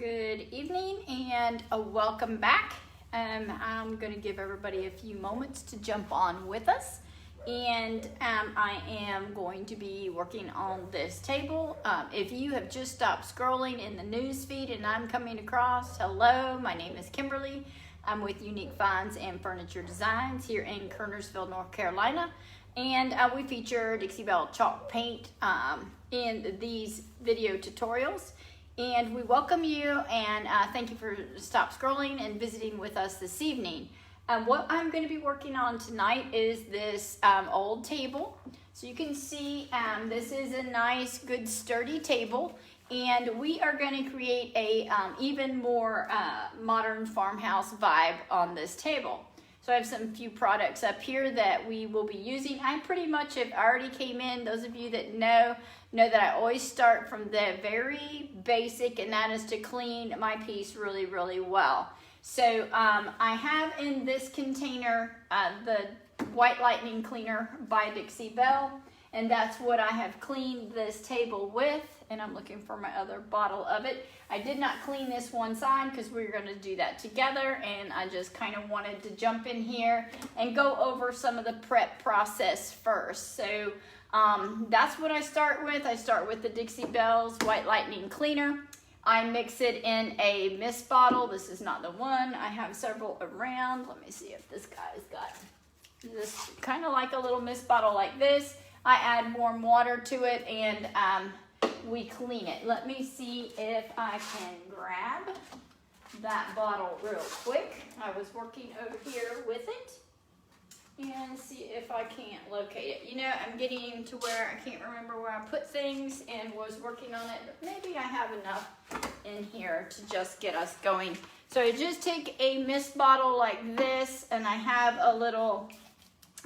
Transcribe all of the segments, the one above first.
Good evening and welcome back. I'm going to give everybody a few moments to jump on with us, and I am going to be working on this table. If you have just stopped scrolling in the news feed and I'm coming across, hello, my name is Kimberly. I'm with Unique Finds and Furniture Designs here in Kernersville, North Carolina, and we feature Dixie Belle chalk paint in these video tutorials. And we welcome you and thank you for stop scrolling and visiting with us this evening. What I'm going to be working on tonight is this old table. So you can see this is a nice, good, sturdy table, and we are going to create a even more modern farmhouse vibe on this table. So I have some few products up here that we will be using. I pretty much have already came in. Those of you that know that I always start from the very basic, and that is to clean my piece really, really well. So I have in this container the White Lightning Cleaner by Dixie Belle, and that's what I have cleaned this table with, and I'm looking for my other bottle of it. I did not clean this one side because we were going to do that together, and I just kind of wanted to jump in here and go over some of the prep process first. So that's what I start with. I start with the Dixie Belle's White Lightning Cleaner. I mix it in a mist bottle. This is not the one. I have several around. Let me see if this guy's got this kind of like a little mist bottle like this. I add warm water to it, and we clean it. Let me see if I can grab that bottle real quick. I was working over here with it and see if I can't locate it. You know, I'm getting to where I can't remember where I put things and was working on it, but maybe I have enough in here to just get us going. So I just take a mist bottle like this, and I have a little,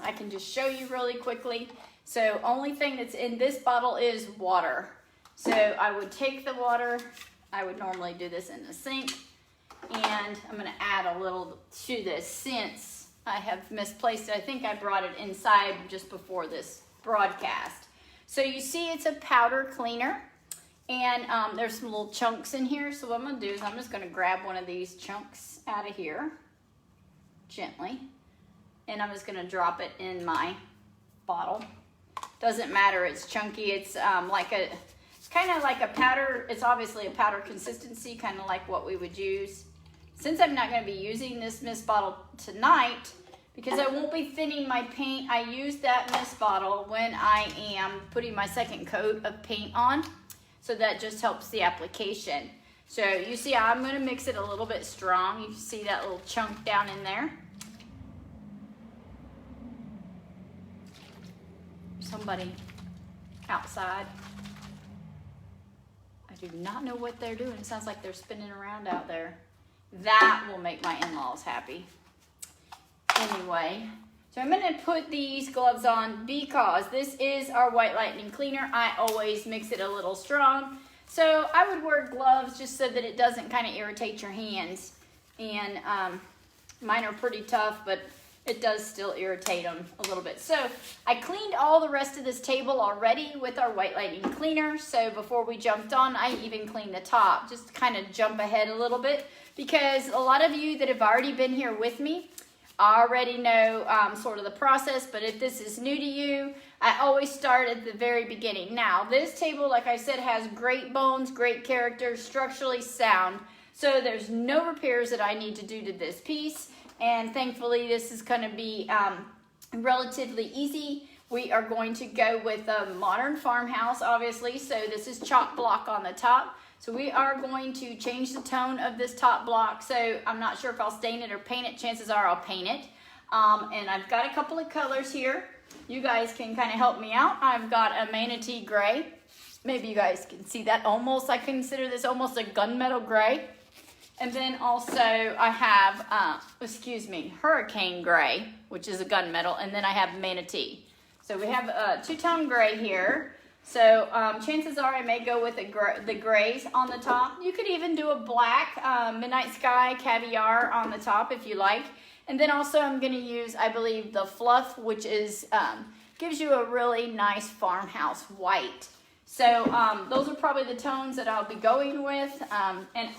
I can just show you really quickly. So only thing that's in this bottle is water. So I would take the water, I would normally do this in the sink, and I'm gonna add a little to this since I have misplaced it. I think I brought it inside just before this broadcast. So you see it's a powder cleaner, and there's some little chunks in here. So what I'm gonna do is I'm just gonna grab one of these chunks out of here, gently, and I'm just gonna drop it in my bottle. Doesn't matter, it's chunky. It's kind of like a powder. It's obviously a powder consistency, kind of like what we would use. Since I'm not going to be using this mist bottle tonight, because I won't be thinning my paint, I use that mist bottle when I am putting my second coat of paint on. So that just helps the application. So you see I'm going to mix it a little bit strong. You can see that little chunk down in there. Somebody outside. I do not know what they're doing. It sounds like they're spinning around out there. That will make my in-laws happy. Anyway, so I'm going to put these gloves on because this is our White Lightning Cleaner. I always mix it a little strong. So I would wear gloves just so that it doesn't kind of irritate your hands. And mine are pretty tough, but it does still irritate them a little bit. So I cleaned all the rest of this table already with our White Lightning Cleaner. So before we jumped on, I even cleaned the top, just to kind of jump ahead a little bit, because a lot of you that have already been here with me already know sort of the process. But if this is new to you, I always start at the very beginning. Now, this table, like I said, has great bones, great character, structurally sound. So there's no repairs that I need to do to this piece. And thankfully, this is going to be relatively easy. We are going to go with a modern farmhouse, obviously. So this is chalk block on the top. So we are going to change the tone of this top block. So I'm not sure if I'll stain it or paint it. Chances are I'll paint it. And I've got a couple of colors here. You guys can kind of help me out. I've got a manatee gray. Maybe you guys can see that almost. I consider this almost a gunmetal gray. And then also I have, hurricane gray, which is a gunmetal, and then I have manatee. So we have a two-tone gray here. So chances are I may go with the grays on the top. You could even do a black midnight sky caviar on the top if you like. And then also I'm going to use, I believe, the fluff, which is gives you a really nice farmhouse white. So those are probably the tones that I'll be going with.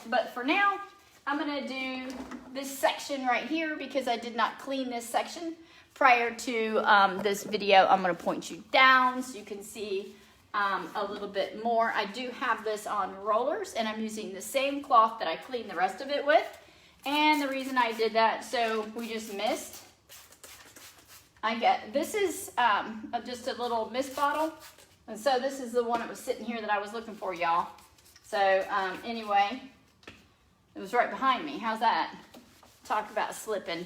But for now, I'm gonna do this section right here because I did not clean this section prior to this video. I'm gonna point you down so you can see a little bit more. I do have this on rollers, and I'm using the same cloth that I cleaned the rest of it with. And the reason I did that, so we just missed. This is just a little mist bottle. And so this is the one that was sitting here that I was looking for, y'all. So anyway, it was right behind me. How's that? Talk about slipping.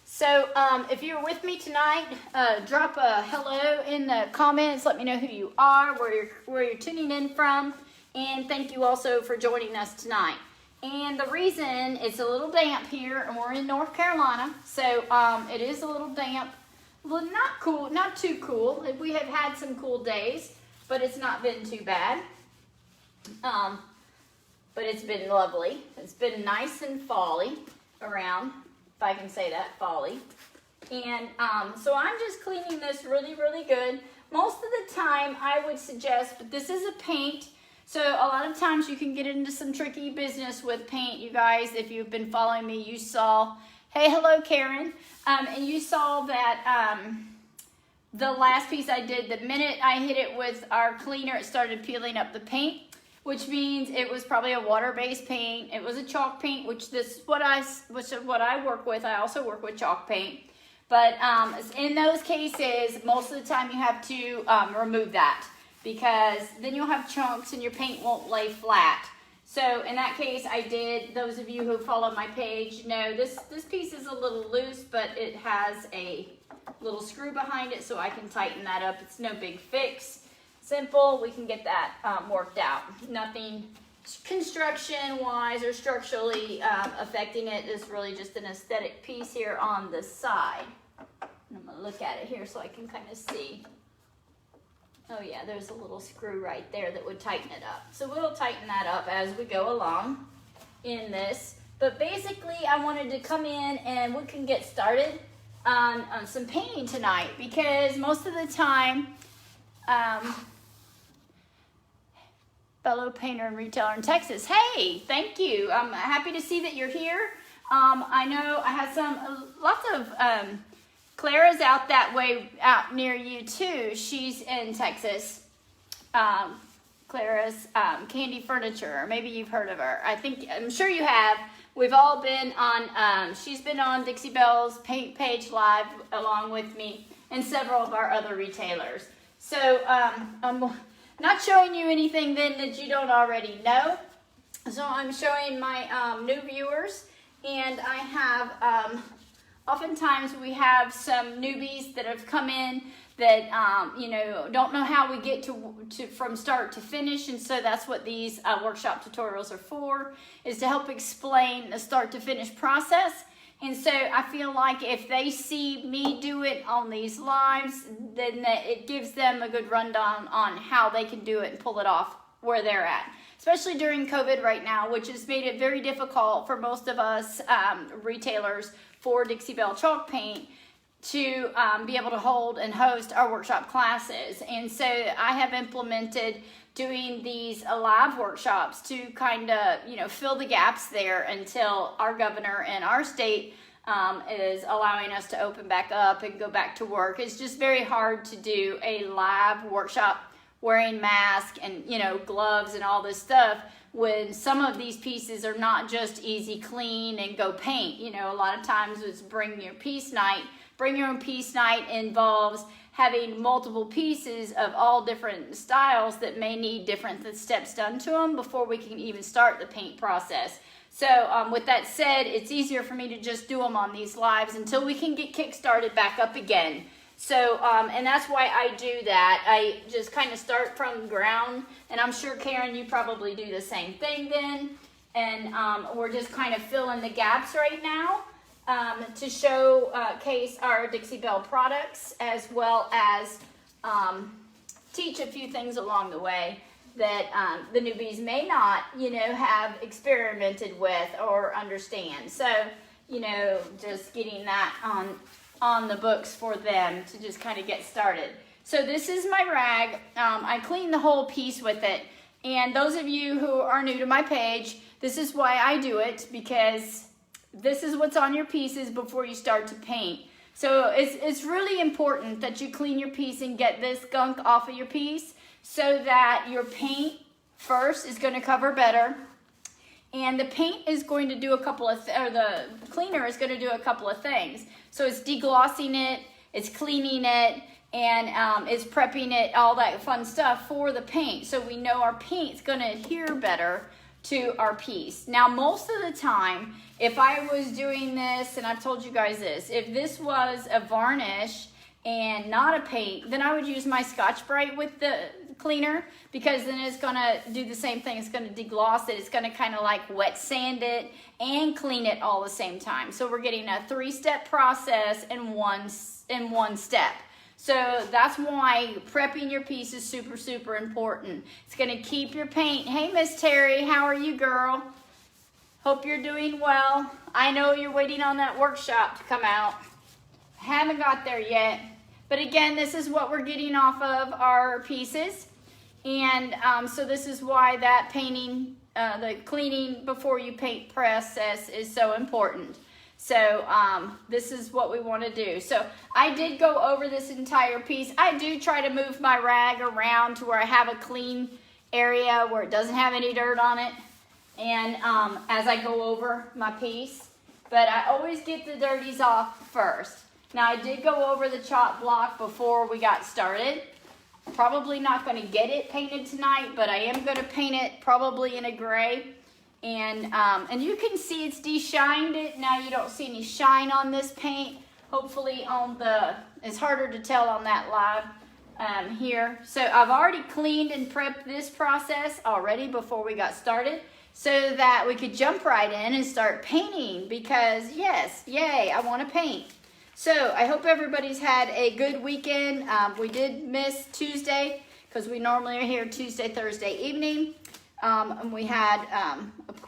So if you're with me tonight, drop a hello in the comments. Let me know who you are, where you're tuning in from. And thank you also for joining us tonight. And the reason it's a little damp here, and we're in North Carolina, so it is a little damp. Well, not cool, not too cool. We have had some cool days, but it's not been too bad. But it's been lovely. It's been nice and fall-y around, if I can say that, fall-y. And so I'm just cleaning this really, really good. Most of the time, I would suggest, but this is a paint, so a lot of times you can get into some tricky business with paint. You guys, if you've been following me, you saw, hey, hello, Karen. And you saw that the last piece I did, the minute I hit it with our cleaner, it started peeling up the paint, which means it was probably a water-based paint. It was a chalk paint, which is what I work with. I also work with chalk paint. But in those cases, most of the time you have to remove that, because then you'll have chunks and your paint won't lay flat. So in that case, I did. Those of you who follow my page know this piece is a little loose, but it has a little screw behind it, so I can tighten that up. It's no big fix. Simple, we can get that worked out. Nothing construction-wise or structurally affecting it. It's really just an aesthetic piece here on the side. And I'm gonna look at it here so I can kind of see. Oh yeah, there's a little screw right there that would tighten it up. So we'll tighten that up as we go along in this. But basically, I wanted to come in and we can get started on some painting tonight, because most of the time, fellow painter and retailer in Texas. Hey, thank you. I'm happy to see that you're here. I know I have lots of Clara's out that way, out near you too. She's in Texas. Clara's Candy Furniture, or maybe you've heard of her. I'm sure you have. We've all been on, she's been on Dixie Belle's Paint Page Live along with me and several of our other retailers. So I'm not showing you anything then that you don't already know. So I'm showing my new viewers, and I have, oftentimes we have some newbies that have come in that, don't know how we get to from start to finish. And so that's what these workshop tutorials are for, is to help explain the start to finish process. And so I feel like if they see me do it on these lives, then it gives them a good rundown on how they can do it and pull it off where they're at. Especially during COVID right now, which has made it very difficult for most of us retailers for Dixie Belle chalk paint to be able to hold and host our workshop classes. And so I have implemented doing these live workshops to kind of, fill the gaps there until our governor and our state is allowing us to open back up and go back to work. It's just very hard to do a live workshop wearing masks and, gloves and all this stuff when some of these pieces are not just easy clean and go paint. A lot of times it's bring your piece night. Bring your own piece night involves having multiple pieces of all different styles that may need different steps done to them before we can even start the paint process. So with that said, it's easier for me to just do them on these lives until we can get kick-started back up again. So, and that's why I do that. I just kind of start from ground, and I'm sure, Karen, you probably do the same thing then. And we're just kind of filling the gaps right now to showcase our Dixie Belle products, as well as teach a few things along the way that the newbies may not, have experimented with or understand. So, just getting that on the books for them to just kind of get started. So this is my rag. I cleaned the whole piece with it. And those of you who are new to my page, this is why I do it, because this is what's on your pieces before you start to paint. So it's really important that you clean your piece and get this gunk off of your piece so that your paint first is going to cover better. And the paint is going to do a couple of, or the cleaner is going to do a couple of things. So it's deglossing it, it's cleaning it, and it's prepping it, all that fun stuff for the paint. So we know our paint's going to adhere better to our piece. Now, most of the time, if I was doing this, and I've told you guys this, if this was a varnish and not a paint, then I would use my Scotch-Brite with the cleaner, because then it's gonna do the same thing. It's gonna degloss it. It's gonna kind of like wet sand it and clean it all the same time. So we're getting a 3-step process in one step. So that's why prepping your piece is super, super important. It's gonna keep your paint. Hey, Miss Terry, how are you, girl? Hope you're doing well. I know you're waiting on that workshop to come out. Haven't got there yet. But again, this is what we're getting off of our pieces. And so this is why that painting, the cleaning before you paint process is so important. So this is what we want to do. So I did go over this entire piece. I do try to move my rag around to where I have a clean area where it doesn't have any dirt on it. And as I go over my piece, but I always get the dirties off first. Now I did go over the chop block before we got started. Probably not going to get it painted tonight, but I am going to paint it probably in a gray. And you can see it's de-shined it. Now you don't see any shine on this paint. Hopefully on the, it's harder to tell on that live here. So I've already cleaned and prepped this process already before we got started, so that we could jump right in and start painting, because yes, yay, I want to paint. So I hope everybody's had a good weekend. We did miss Tuesday because we normally are here Tuesday, Thursday evening. And we had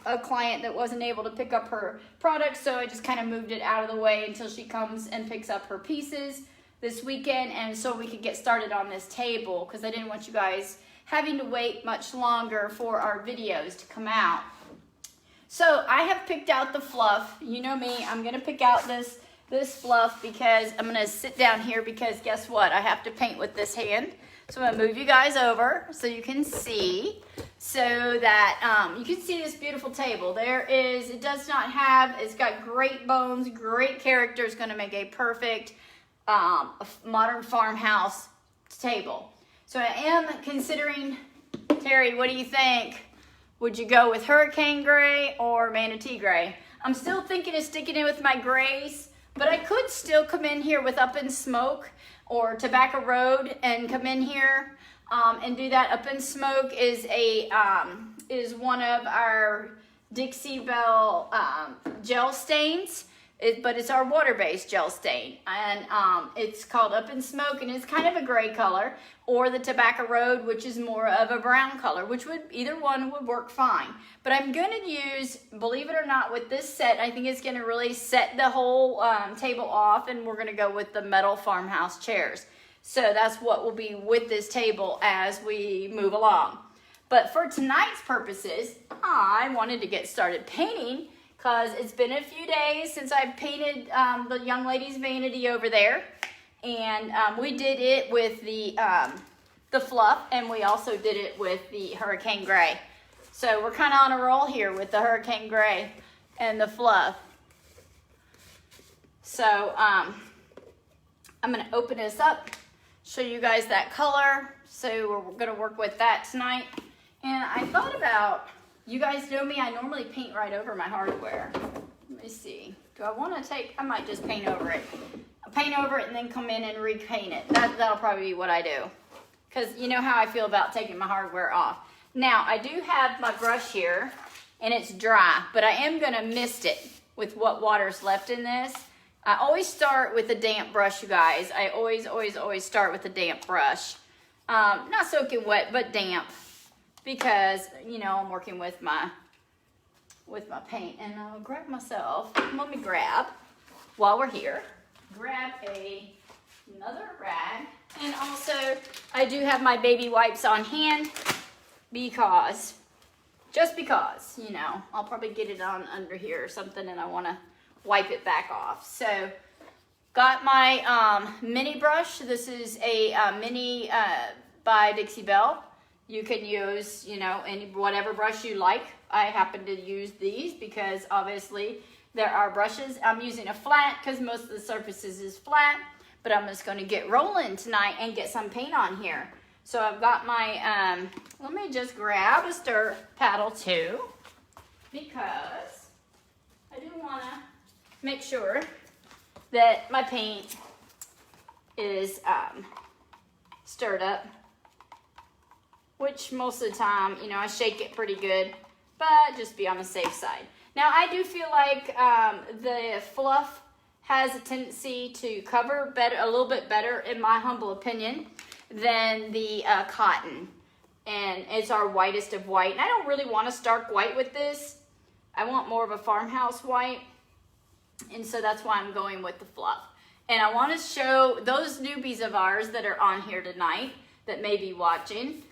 a client that wasn't able to pick up her product, so I just kind of moved it out of the way until she comes and picks up her pieces this weekend, and so we could get started on this table, because I didn't want you guys having to wait much longer for our videos to come out. So I have picked out the fluff. You know me, I'm going to pick out this fluff because I'm going to sit down here, because guess what? I have to paint with this hand. So I'm going to move you guys over so you can see, so that you can see this beautiful table. It does not have, it's got great bones, great character. It's going to make a perfect modern farmhouse table. So I am considering, Terry, what do you think? Would you go with hurricane gray or manatee gray? I'm still thinking of sticking in with my grays, but I could still come in here with Up in Smoke or Tobacco Road and come in here and do that. Up in Smoke is one of our Dixie Belle gel stains, but it's our water-based gel stain, and it's called Up in Smoke, and it's kind of a gray color, or the Tobacco Road, which is more of a brown color, which either one would work fine. But I'm going to use, believe it or not, with this set, I think it's going to really set the whole table off, and we're going to go with the metal farmhouse chairs. So that's what will be with this table as we move along. But for tonight's purposes, I wanted to get started painting, because it's been a few days since I've painted the young lady's vanity over there. And we did it with the fluff, and we also did it with the hurricane gray. So we're kind of on a roll here with the hurricane gray and the fluff. So I'm going to open this up, show you guys that color. So we're going to work with that tonight. And I thought about, you guys know me, I normally paint right over my hardware. Let me see. Do I want to take, I might just paint over it. I'll paint over it and then come in and repaint it. That'll probably be what I do, because you know how I feel about taking my hardware off. Now, I do have my brush here, and it's dry, but I am going to mist it with what water's left in this. I always start with a damp brush, you guys. I always start with a damp brush. Not soaking wet, but damp, because, you know, I'm working with my paint. And I'll grab myself, let me grab, while we're here, grab another rag. And also, I do have my baby wipes on hand because, just because, you know, I'll probably get it on under here or something and I want to wipe it back off. So, got my mini brush. This is a mini by Dixie Belle. You can use, you know, whatever brush you like. I happen to use these because obviously there are brushes. I'm using a flat because most of the surfaces is flat, but I'm just going to get rolling tonight and get some paint on here. So I've got my, let me just grab a stir paddle too, because I do want to make sure that my paint is stirred up, which most of the time, you know, I shake it pretty good, but just be on the safe side. Now, I do feel like the fluff has a tendency to cover better, a little bit better, in my humble opinion, than the cotton. And it's our whitest of white. And I don't really want a stark white with this. I want more of a farmhouse white. And so that's why I'm going with the fluff. And I want to show those newbies of ours that are on here tonight that may be watching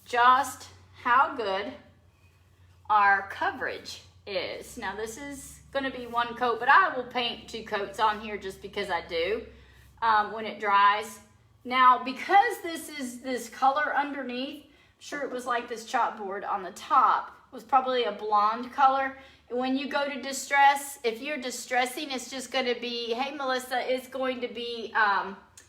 just how good our coverage is. Now this is going to be one coat, but I will paint 2 coats on here just because I do when it dries. Now because this is this color underneath, I'm sure it was like this chalkboard on the top, was probably a blonde color. When you go to distress, if you're distressing, it's just going to be, hey Melissa, it's going to be,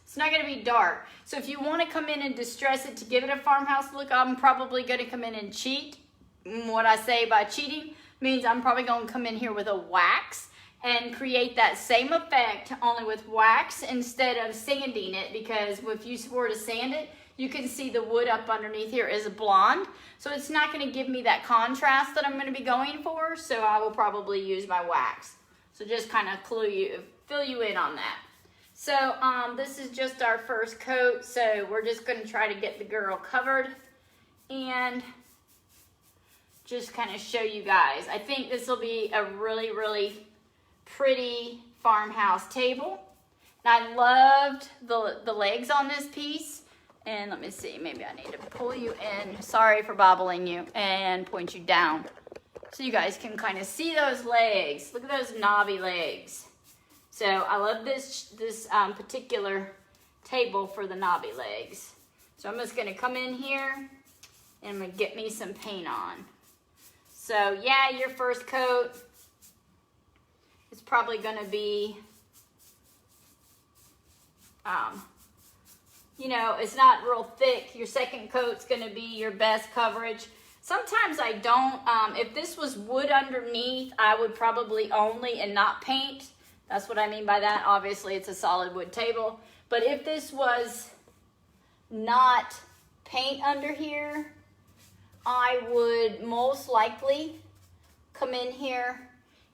it's not going to be dark. So if you want to come in and distress it to give it a farmhouse look, I'm probably going to come in and cheat. What I say by cheating means I'm probably going to come in here with a wax and create that same effect, only with wax instead of sanding it, because if you were to sand it, you can see the wood up underneath here is a blonde. So it's not going to give me that contrast that I'm going to be going for. So I will probably use my wax. So just kind of fill you in on that. So this is just our first coat. So we're just going to try to get the girl covered and just kind of show you guys. I think this will be a really, really pretty farmhouse table. And I loved the legs on this piece. And let me see, maybe I need to pull you in. Sorry for bobbling you, and point you down. So you guys can kind of see those legs. Look at those knobby legs. So I love this particular table for the knobby legs. So I'm just gonna come in here and I'm gonna get me some paint on. So yeah, your first coat is probably gonna be, you know, it's not real thick. Your second coat's gonna be your best coverage. Sometimes I don't. If this was wood underneath, I would probably only and not paint. That's what I mean by that. Obviously, it's a solid wood table. But if this was not paint under here, I would most likely come in here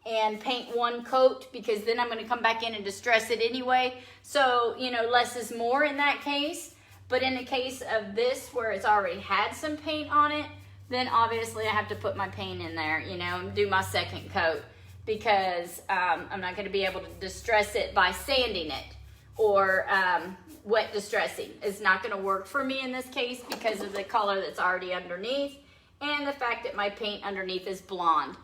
and paint 1 coat, because then I'm going to come back in and distress it anyway. So, you know, less is more in that case. But in the case of this, where it's already had some paint on it, then obviously I have to put my paint in there, you know, and do my second coat, because I'm not going to be able to distress it by sanding it or wet distressing. It's not going to work for me in this case because of the color that's already underneath and the fact that my paint underneath is blonde.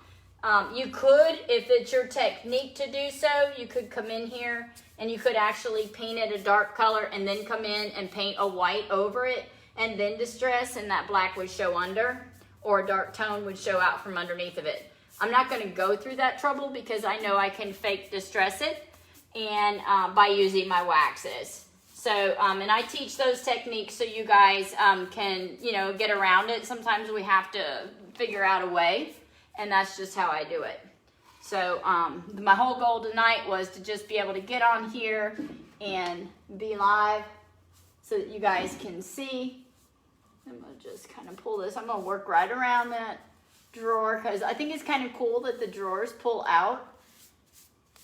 You could, if it's your technique to do so, you could come in here and you could actually paint it a dark color and then come in and paint a white over it and then distress, and that black would show under, or a dark tone would show out from underneath of it. I'm not going to go through that trouble because I know I can fake distress it and by using my waxes. So, and I teach those techniques so you guys can, you know, get around it. Sometimes we have to figure out a way. And that's just how I do it. So my whole goal tonight was to just be able to get on here and be live so that you guys can see. I'm going to just kind of pull this. I'm going to work right around that drawer because I think it's kind of cool that the drawers pull out.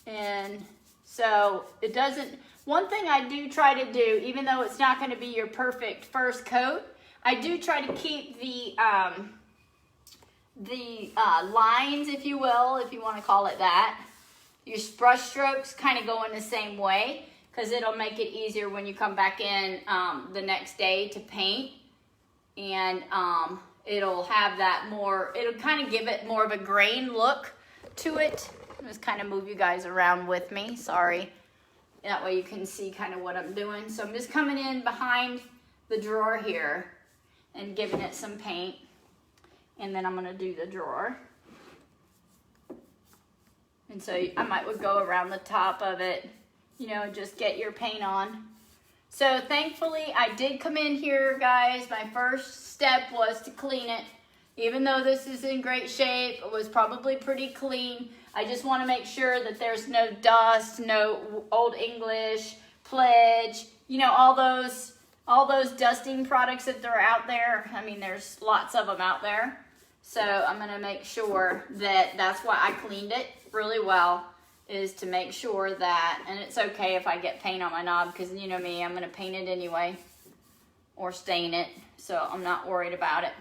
And so it doesn't, one thing I do try to do, even though it's not going to be your perfect first coat, I do try to keep the lines, if you will, if you want to call it that, your brush strokes kind of go in the same way, because it'll make it easier when you come back in the next day to paint. And it'll have that more, it'll kind of give it more of a grain look to it. Just kind of move you guys around with me, sorry. That way you can see kind of what I'm doing. So I'm just coming in behind the drawer here and giving it some paint. And then I'm gonna do the drawer. And so I would go around the top of it, you know, just get your paint on. So thankfully I did come in here, guys. My first step was to clean it. Even though this is in great shape, it was probably pretty clean. I just want to make sure that there's no dust, no Old English, Pledge, you know, all those dusting products that are out there. I mean, there's lots of them out there. So I'm going to make sure that that's why I cleaned it really well, is to make sure that, and it's okay if I get paint on my knob, because you know me, I'm going to paint it anyway or stain it. So I'm not worried about it.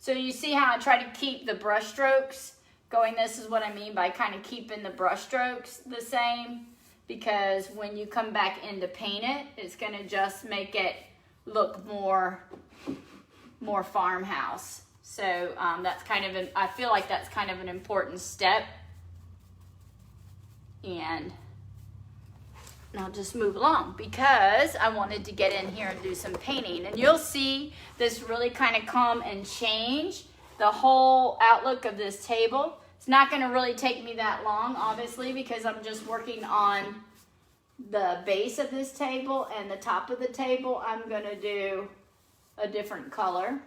So you see how I try to keep the brush strokes going. This is what I mean by kind of keeping the brush strokes the same, because when you come back in to paint it, it's going to just make it look more farmhouse. So that's kind of I feel like that's kind of an important step. And I'll just move along because I wanted to get in here and do some painting. And you'll see this really kind of come and change the whole outlook of this table. It's not going to really take me that long, obviously, because I'm just working on the base of this table, and the top of the table I'm going to do a different color.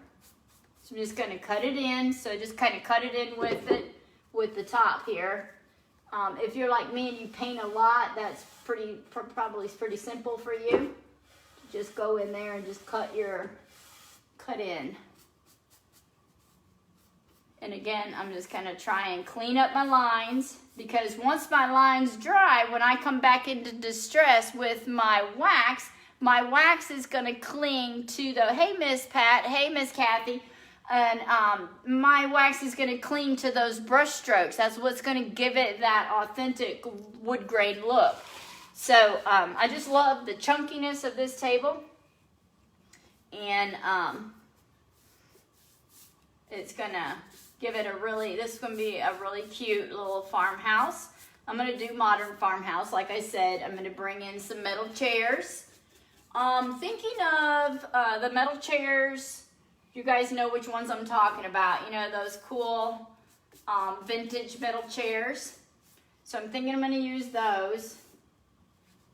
So I'm just going to cut it in. So just kind of cut it in with the top here. If you're like me and you paint a lot, that's probably pretty simple for you. Just go in there and just cut in. And again, I'm just gonna try and clean up my lines, because once my lines dry, when I come back into distress with my wax is gonna cling to the, hey Miss Pat, hey Miss Kathy, and my wax is gonna cling to those brush strokes. That's what's gonna give it that authentic wood grain look. So I just love the chunkiness of this table, and it's gonna give it this is gonna be a really cute little farmhouse. I'm gonna do modern farmhouse. Like I said, I'm gonna bring in some metal chairs. Thinking of the metal chairs, you guys know which ones I'm talking about. You know, those cool vintage metal chairs. So I'm thinking I'm gonna use those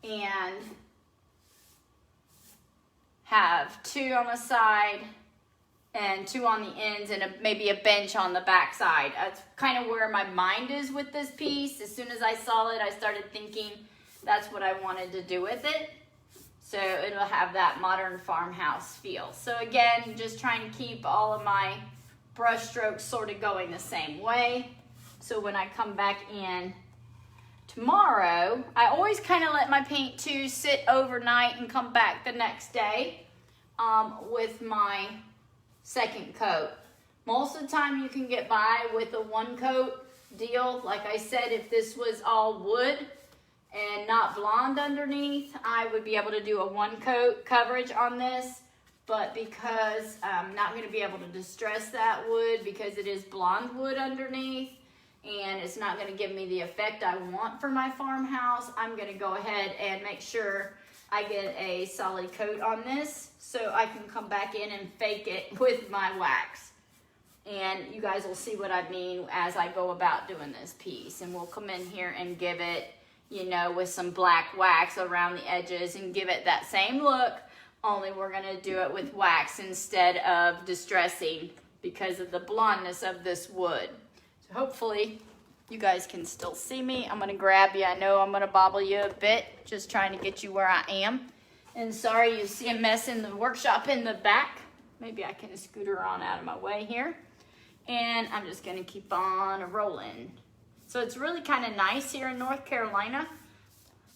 and have 2 on the side and 2 on the ends, and maybe a bench on the back side. That's kind of where my mind is with this piece. As soon as I saw it, I started thinking that's what I wanted to do with it. So it'll have that modern farmhouse feel. So again, just trying to keep all of my brush strokes sort of going the same way. So when I come back in tomorrow, I always kind of let my paint too sit overnight and come back the next day with my second coat. Most of the time you can get by with a 1 coat deal. Like I said, if this was all wood and not blonde underneath, I would be able to do a 1 coat coverage on this. But because I'm not going to be able to distress that wood because it is blonde wood underneath, and it's not going to give me the effect I want for my farmhouse, I'm going to go ahead and make sure I get a solid coat on this so I can come back in and fake it with my wax. And you guys will see what I mean as I go about doing this piece. And we'll come in here and give it, you know, with some black wax around the edges and give it that same look, only we're going to do it with wax instead of distressing because of the blondness of this wood. So hopefully you guys can still see me. I'm going to grab you. I know I'm going to bobble you a bit, just trying to get you where I am. And sorry you see a mess in the workshop in the back. Maybe I can scoot her on out of my way here. And I'm just going to keep on rolling. So it's really kind of nice here in North Carolina.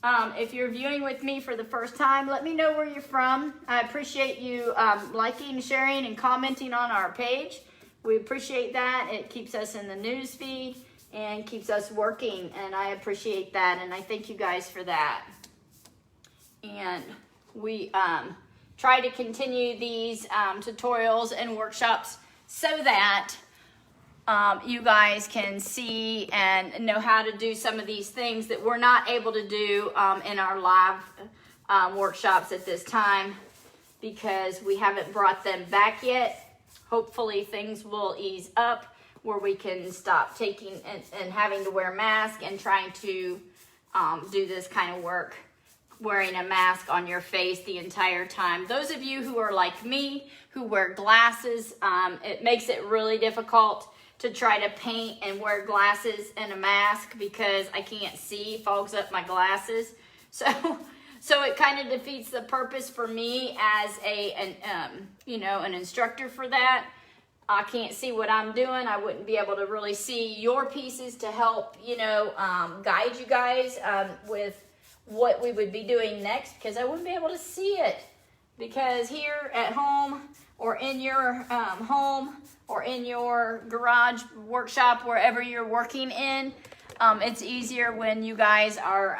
If you're viewing with me for the first time, let me know where you're from. I appreciate you liking, sharing, and commenting on our page. We appreciate that. It keeps us in the news feed and keeps us working, and I appreciate that, and I thank you guys for that. And we try to continue these tutorials and workshops so that you guys can see and know how to do some of these things that we're not able to do in our live workshops at this time, because we haven't brought them back yet. Hopefully things will ease up where we can stop taking and having to wear a mask and trying to do this kind of work wearing a mask on your face the entire time. Those of you who are like me, who wear glasses, it makes it really difficult to try to paint and wear glasses and a mask because I can't see, fogs up my glasses. So it kind of defeats the purpose for me as an instructor for that. I can't see what I'm doing. I wouldn't be able to really see your pieces to help, guide you guys with what we would be doing next, because I wouldn't be able to see it. Because here at home or in your home or in your garage, workshop, wherever you're working in, it's easier when you guys are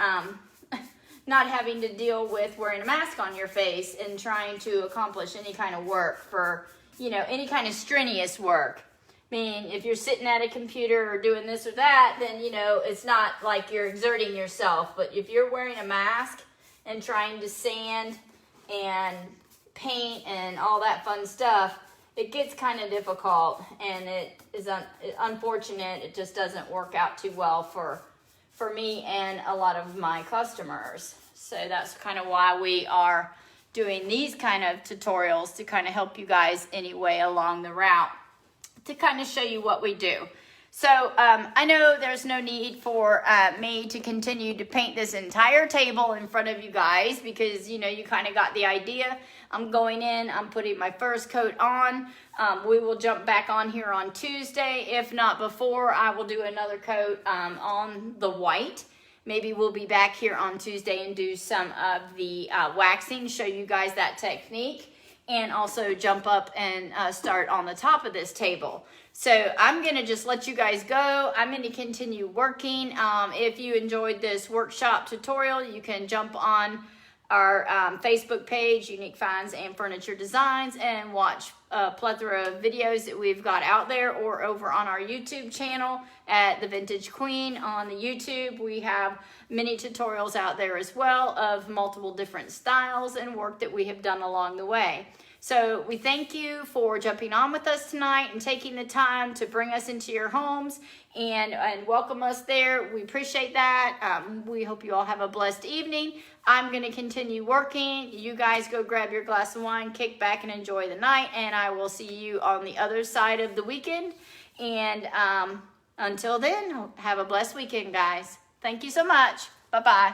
not having to deal with wearing a mask on your face and trying to accomplish any kind of work for, any kind of strenuous work. I mean, if you're sitting at a computer or doing this or that, then, it's not like you're exerting yourself. But if you're wearing a mask and trying to sand and paint and all that fun stuff, it gets kind of difficult, and it is unfortunate. It just doesn't work out too well for me and a lot of my customers. So that's kind of why we are doing these kind of tutorials, to kind of help you guys anyway along the route, to kind of show you what we do. So I know there's no need for me to continue to paint this entire table in front of you guys, because you kind of got the idea. I'm going in, I'm putting my first coat on. We will jump back on here on Tuesday. If not before, I will do another coat on the white. Maybe we'll be back here on Tuesday and do some of the waxing, show you guys that technique, and also jump up and start on the top of this table. So I'm going to just let you guys go. I'm going to continue working. If you enjoyed this workshop tutorial, you can jump on our Facebook page, Unique Finds and Furniture Designs, and watch a plethora of videos that we've got out there, or over on our YouTube channel at The Vintage Queen on the YouTube. We have many tutorials out there as well of multiple different styles and work that we have done along the way. So we thank you for jumping on with us tonight and taking the time to bring us into your homes and welcome us there. We appreciate that. We hope you all have a blessed evening. I'm going to continue working. You guys go grab your glass of wine, kick back, and enjoy the night. And I will see you on the other side of the weekend. And until then, have a blessed weekend, guys. Thank you so much. Bye-bye.